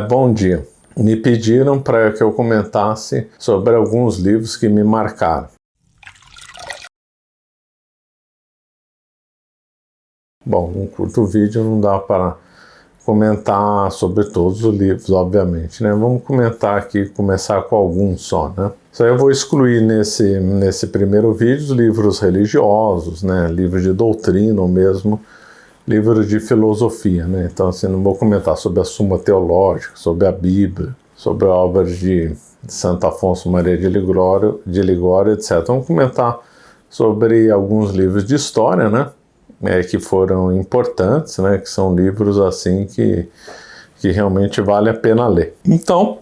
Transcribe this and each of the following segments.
Bom dia. Me pediram para que eu comentasse sobre alguns livros que me marcaram. Bom, um curto vídeo não dá para comentar sobre todos os livros, obviamente, né? Vamos comentar aqui, começar com alguns só, né? Isso aí eu vou excluir nesse primeiro vídeo os livros religiosos, né? Livros de doutrina ou mesmo livros de filosofia, né? Então, assim, não vou comentar sobre a Suma Teológica, sobre a Bíblia, sobre obras de Santo Afonso Maria de Ligório, etc. Vamos comentar sobre alguns livros de história, né? Que foram importantes, né? Que são livros, assim, que realmente vale a pena ler. Então,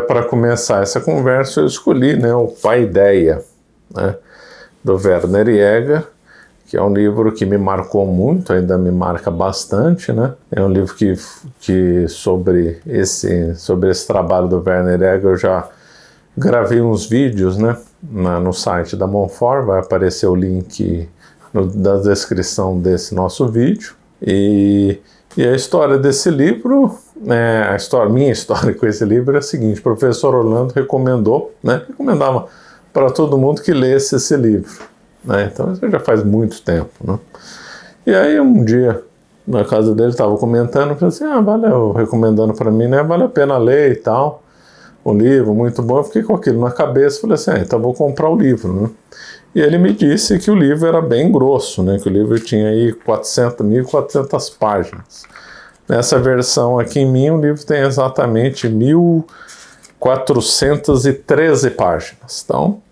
para começar essa conversa, eu escolhi, né, o Paideia, né, do Werner Jäger, que é um livro que me marcou muito, ainda me marca bastante, né? É um livro que sobre esse trabalho do Werner Jäger eu já gravei uns vídeos, né, no site da Monfort, vai aparecer o link da descrição desse nosso vídeo. E a história desse livro, minha história com esse livro é a seguinte: o professor Orlando recomendava para todo mundo que lesse esse livro. Então isso já faz muito tempo, né? E aí um dia, na casa dele, estava comentando, falei assim, recomendando para mim, né, vale a pena ler e tal, um livro muito bom. Eu fiquei com aquilo na cabeça, falei assim, então vou comprar o livro, né? E ele me disse que o livro era bem grosso, né, que o livro tinha aí 1.400 páginas. Nessa versão aqui em mim, o livro tem exatamente 1.413 páginas. Então,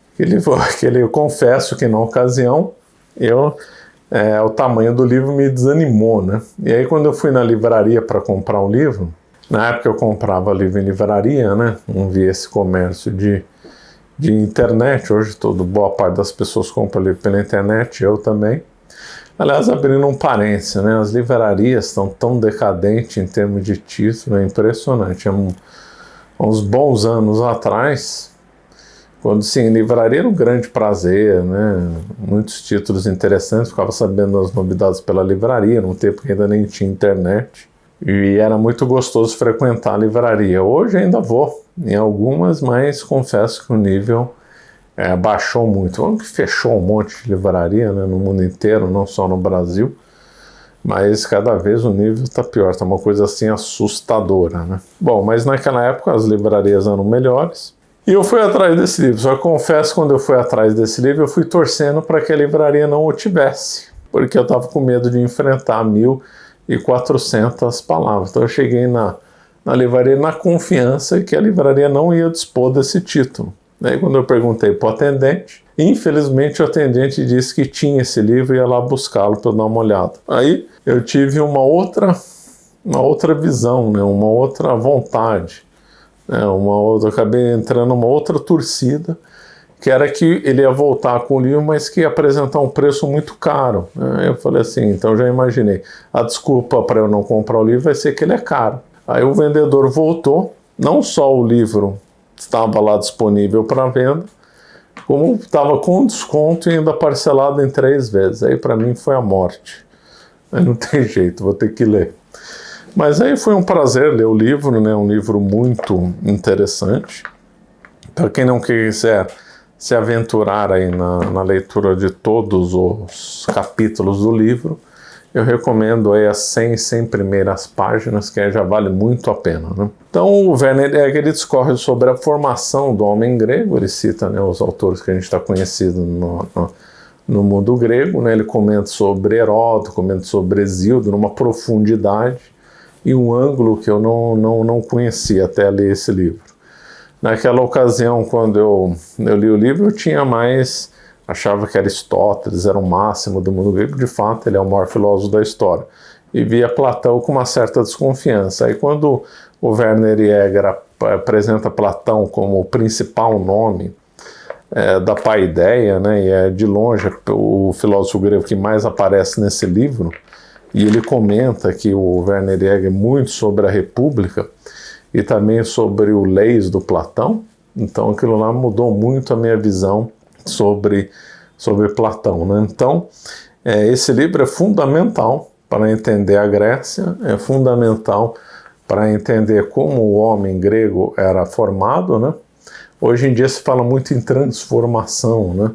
eu confesso que na ocasião, o tamanho do livro me desanimou, né? E aí quando eu fui na livraria para comprar um livro, na época eu comprava livro em livraria, né? Não via esse comércio de internet. Hoje boa parte das pessoas compra livro pela internet, eu também. Aliás, abrindo um parênteses, né? As livrarias estão tão decadentes em termos de título, é impressionante. Há uns bons anos atrás, quando sim, livraria era um grande prazer, né? Muitos títulos interessantes, ficava sabendo das novidades pela livraria, num tempo que ainda nem tinha internet, e era muito gostoso frequentar a livraria. Hoje ainda vou em algumas, mas confesso que o nível baixou muito. Vamos que fechou um monte de livraria, né, no mundo inteiro, não só no Brasil, mas cada vez o nível está pior, está uma coisa assim assustadora, né? Bom, mas naquela época as livrarias eram melhores, e eu fui atrás desse livro. Só confesso, quando eu fui atrás desse livro, eu fui torcendo para que a livraria não o tivesse, porque eu estava com medo de enfrentar 1.400 palavras. Então eu cheguei na livraria na confiança que a livraria não ia dispor desse título. Aí quando eu perguntei para o atendente, infelizmente o atendente disse que tinha esse livro e ia lá buscá-lo para eu dar uma olhada. Aí eu tive uma outra visão, né, uma outra vontade. Eu acabei entrando numa outra torcida, que era que ele ia voltar com o livro, mas que ia apresentar um preço muito caro. Eu falei assim, então já imaginei, a desculpa para eu não comprar o livro vai ser que ele é caro. Aí o vendedor voltou, não só o livro estava lá disponível para venda, como estava com desconto e ainda parcelado em 3 vezes. Aí para mim foi a morte. Aí não tem jeito, vou ter que ler. Mas aí foi um prazer ler o livro, né? Um livro muito interessante. Para quem não quiser se aventurar aí na leitura de todos os capítulos do livro, eu recomendo aí as 100 primeiras páginas, que aí já vale muito a pena, né? Então o Werner Jäger, ele discorre sobre a formação do homem grego. Ele cita, né, os autores que a gente está conhecido no mundo grego, né? Ele comenta sobre Heródoto, comenta sobre Hesíodo numa profundidade e um ângulo que eu não conhecia até ler esse livro. Naquela ocasião, quando eu li o livro, eu achava que Aristóteles era o máximo do mundo grego. De fato, ele é o maior filósofo da história. E via Platão com uma certa desconfiança. Aí quando o Werner Jäger apresenta Platão como o principal nome da paideia, né, e é de longe o filósofo grego que mais aparece nesse livro, e ele comenta que o Werner Jäger muito sobre a República e também sobre o Leis do Platão. Então aquilo lá mudou muito a minha visão sobre Platão, né? Então esse livro é fundamental para entender a Grécia, é fundamental para entender como o homem grego era formado, né? Hoje em dia se fala muito em transformação, né?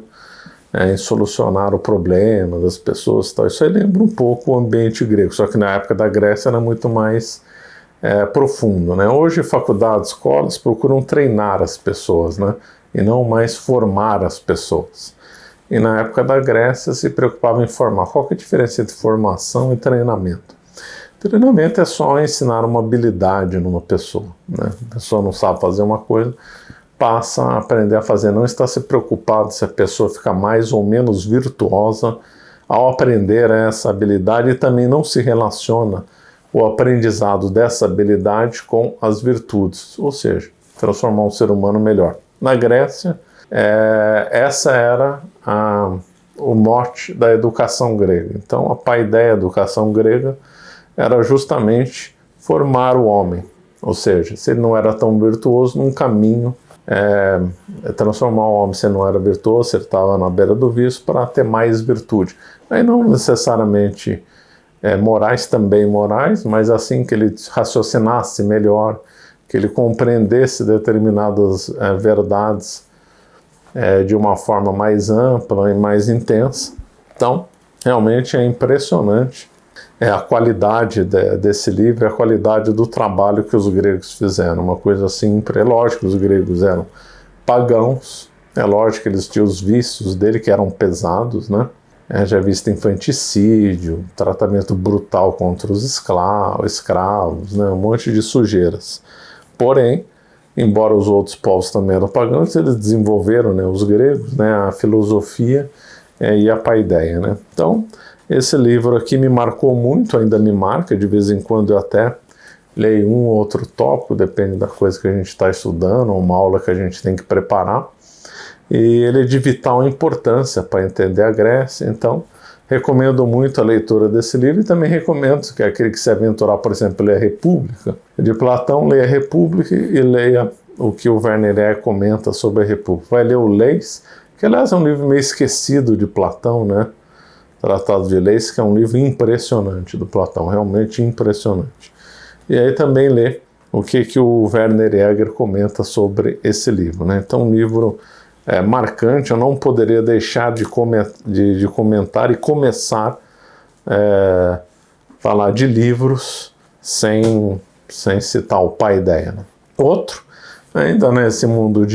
Em solucionar o problema das pessoas e tal. Isso aí lembra um pouco o ambiente grego, só que na época da Grécia era muito mais profundo, né? Hoje faculdades, escolas procuram treinar as pessoas, né? E não mais formar as pessoas. E na época da Grécia se preocupava em formar. Qual que é a diferença entre formação e treinamento? Treinamento é só ensinar uma habilidade numa pessoa, né? A pessoa não sabe fazer uma coisa, passa a aprender a fazer. Não está se preocupado se a pessoa fica mais ou menos virtuosa ao aprender essa habilidade, e também não se relaciona o aprendizado dessa habilidade com as virtudes, ou seja, transformar um ser humano melhor. Na Grécia, essa era o mote da educação grega. Então, a paideia da educação grega era justamente formar o homem, ou seja, se ele não era tão virtuoso, num caminho, transformar o homem, se ele não era virtuoso, se ele estava na beira do vício, para ter mais virtude. Aí não necessariamente morais, também morais, mas assim que ele raciocinasse melhor, que ele compreendesse determinadas verdades de uma forma mais ampla e mais intensa. Então, realmente é impressionante a qualidade desse livro, a qualidade do trabalho que os gregos fizeram. Uma coisa assim, é lógico que os gregos eram pagãos, é lógico que eles tinham os vícios dele, que eram pesados, né? Já visto infanticídio, tratamento brutal contra os escravos, né? Um monte de sujeiras. Porém, embora os outros povos também eram pagãos, eles desenvolveram, né, os gregos, né, a filosofia e a paideia, né? Então, esse livro aqui me marcou muito, ainda me marca, de vez em quando eu até leio um ou outro tópico, depende da coisa que a gente está estudando, ou uma aula que a gente tem que preparar, e ele é de vital importância para entender a Grécia. Então, recomendo muito a leitura desse livro, e também recomendo que aquele que se aventurar, por exemplo, ler a República de Platão, leia a República e leia o que o Werner Egger comenta sobre a República. Vai ler o Leis, que aliás é um livro meio esquecido de Platão, né? Tratado de Leis, que é um livro impressionante do Platão, realmente impressionante. E aí também lê o que o Werner Egger comenta sobre esse livro, né? Então, um livro marcante, eu não poderia deixar de comentar e começar a falar de livros sem citar o Paideia, né? Outro, ainda nesse mundo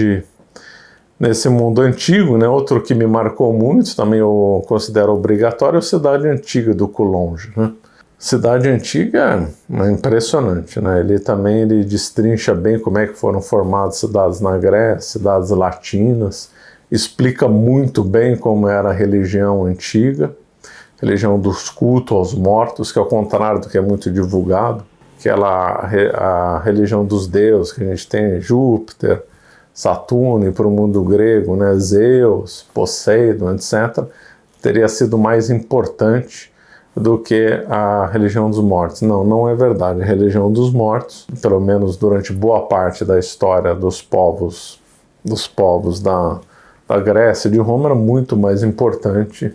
antigo, né, outro que me marcou muito, também eu considero obrigatório, é a Cidade Antiga do Coulonge, né? Cidade Antiga é impressionante, né? Ele destrincha bem como é que foram formadas cidades na Grécia, cidades latinas, explica muito bem como era a religião antiga, religião dos cultos aos mortos, que ao contrário do que é muito divulgado, que a religião dos deuses que a gente tem, Júpiter, Saturno, e para o mundo grego, né, Zeus, Poseidon, etc., teria sido mais importante do que a religião dos mortos. Não é verdade. A religião dos mortos, pelo menos durante boa parte da história dos povos da Grécia e de Roma, era muito mais importante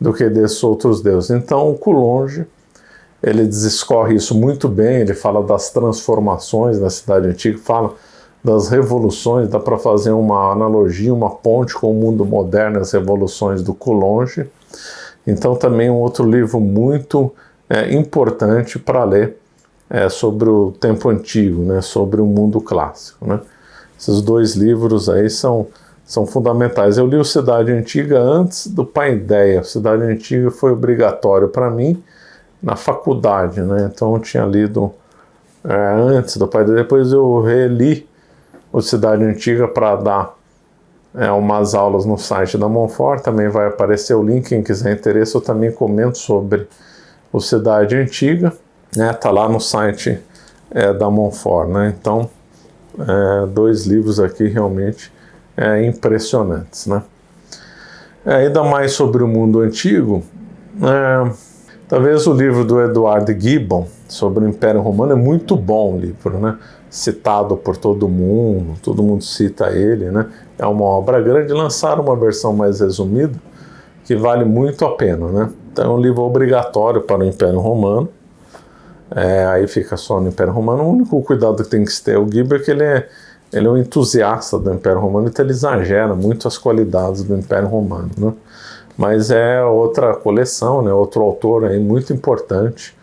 do que desses outros deuses. Então o Coulonge, ele discorre isso muito bem, ele fala das transformações da cidade antiga, fala das revoluções, dá para fazer uma analogia, uma ponte com o mundo moderno, as revoluções do Coulonge. Então também um outro livro muito importante para ler sobre o tempo antigo, né, sobre o mundo clássico, né? Esses dois livros aí são fundamentais. Eu li o Cidade Antiga antes do Paideia. Cidade Antiga foi obrigatório para mim na faculdade, né? Então eu tinha lido antes do Paideia. Depois eu reli o Cidade Antiga para dar umas aulas no site da Monfort. Também vai aparecer o link, quem quiser interesse, eu também comento sobre o Cidade Antiga, né? Tá lá no site da Monfort, né? Então, dois livros aqui realmente impressionantes, né? Ainda mais sobre o mundo antigo, talvez o livro do Edward Gibbon sobre o Império Romano é muito bom o livro, né? Citado por todo mundo cita ele, né? É uma obra grande, lançaram uma versão mais resumida que vale muito a pena, né? Então é um livro obrigatório para o Império Romano. aí fica só no Império Romano. O único cuidado que tem que ter o Guiber é que ele é um entusiasta do Império Romano, então ele exagera muito as qualidades do Império Romano, né? Mas é outra coleção, né? Outro autor aí muito importante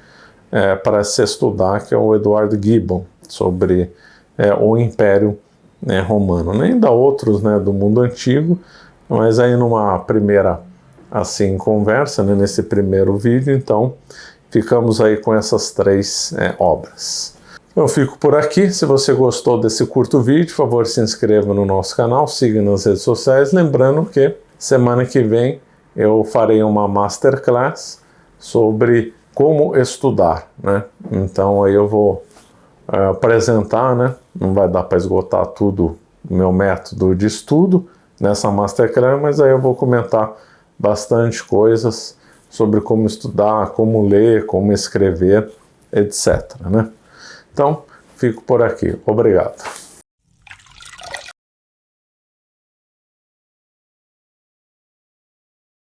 para se estudar, que é o Eduardo Gibbon, sobre o Império Romano. Nem dá outros, né, do mundo antigo, mas aí numa primeira assim conversa, né, nesse primeiro vídeo, então ficamos aí com essas 3 obras. Eu fico por aqui. Se você gostou desse curto vídeo, por favor, se inscreva no nosso canal, siga nas redes sociais. Lembrando que semana que vem eu farei uma masterclass sobre como estudar, né? Então aí eu vou apresentar, né? Não vai dar para esgotar tudo o meu método de estudo nessa masterclass, mas aí eu vou comentar bastante coisas sobre como estudar, como ler, como escrever, etc, né? Então, fico por aqui. Obrigado.